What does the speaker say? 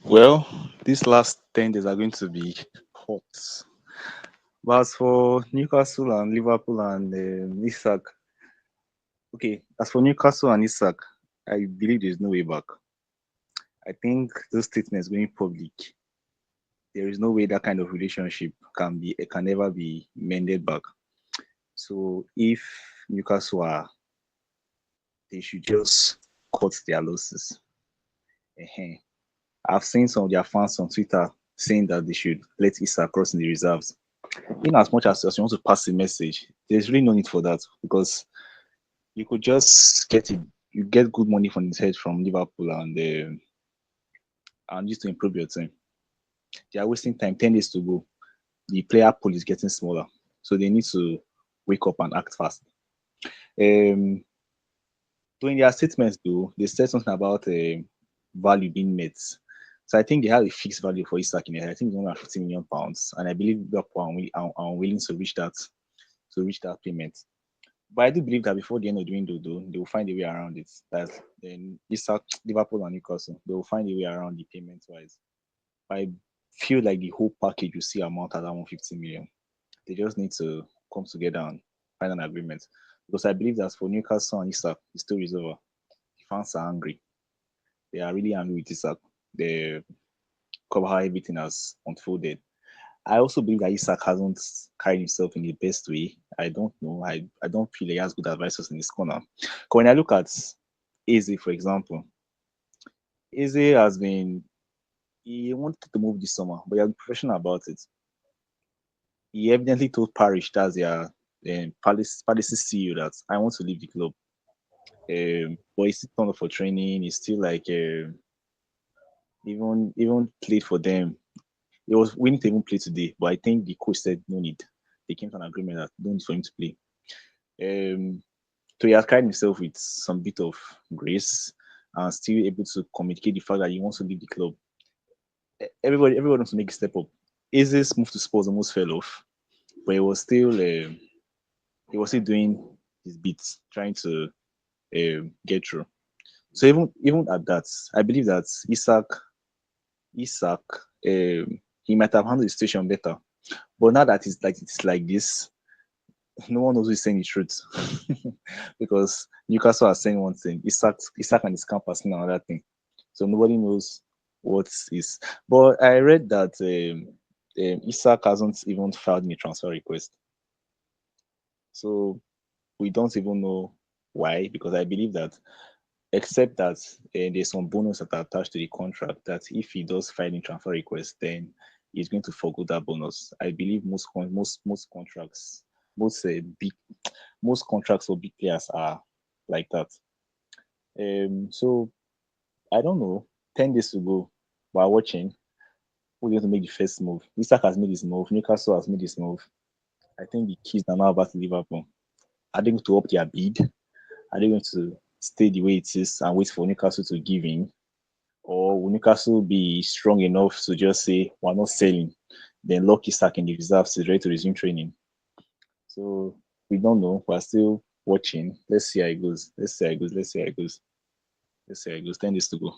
Well, these last 10 days are going to be hot. But as for Newcastle and Liverpool and Isak, okay, as for Newcastle and Isak, I believe there's no way back. I think those statements going public, there is no way that kind of relationship can never be mended back. So if Newcastle are, they should just cut their losses. Ehen. I've seen some of their fans on Twitter saying that they should let Isak cross in the reserves. In as much as you want to pass a message, there's really no need for that because you could just get it. You get good money from his head from Liverpool and just to improve your team. They are wasting time. 10 days to go. The player pool is getting smaller, so they need to wake up and act fast. Um, so in their statements, though, they said something about value being met. So I think they have a fixed value for Isak in there. I think it's £150 million, and I believe Liverpool are willing to reach that payment. But I do believe that before the end of the window, though, they will find a way around it. That then Isak, Liverpool, and Newcastle, they will find a way around the payment wise. I feel like the whole package will see amount at that 150 million. They just need to come together and find an agreement. Because I believe that for Newcastle and Isak, the story is over. The fans are angry. They are really angry with Isak. They cover how everything has unfolded. I also believe that Isak hasn't carried himself in the best way. I don't know. I don't feel he has good advisors in his corner. 'Cause when I look at Eze, for example, Eze has been he wanted to move this summer, but he has been professional about it. He evidently told Parish, that's their Palace's CEO, that I want to leave the club. But he's still turned up for training. He's still like even played for them. He was willing to even play today, but I think the coach said no need. They came to an agreement that no need for him to play. Um, so he has carried himself with some bit of grace and still able to communicate the fact that he wants to leave the club. Everybody wants to make a step up. Eze's move to Spurs almost fell off, but he was still doing his bits, trying to get through. So even at that, I believe that Isak, he might have handled the situation better. But now that it's like this, no one knows who's saying the truth because Newcastle are saying one thing, Isak and his camp are saying another thing. So nobody knows what is. But I read that Isak hasn't even filed any transfer request, so we don't even know why. Because I believe that, except that there's some bonus that are attached to the contract, that if he does file in transfer request, then he's going to forgo that bonus. I believe most contracts, big most contracts for big players are like that. So I don't know. 10 days to go. While watching, who's going to make the first move? Isak has made his move. Newcastle has made his move. I think the keys are now back to Liverpool. Are they going to up their bid? Are they going to stay the way it is and wait for Newcastle to give in? Or will Newcastle be strong enough to just say, we're not selling? Then lock Isak in the reserves to ready to resume training. So we don't know. We're still watching. Let's see how it goes. Let's see how it goes. Let's see how it goes. Let's see how it goes. 10 days to go.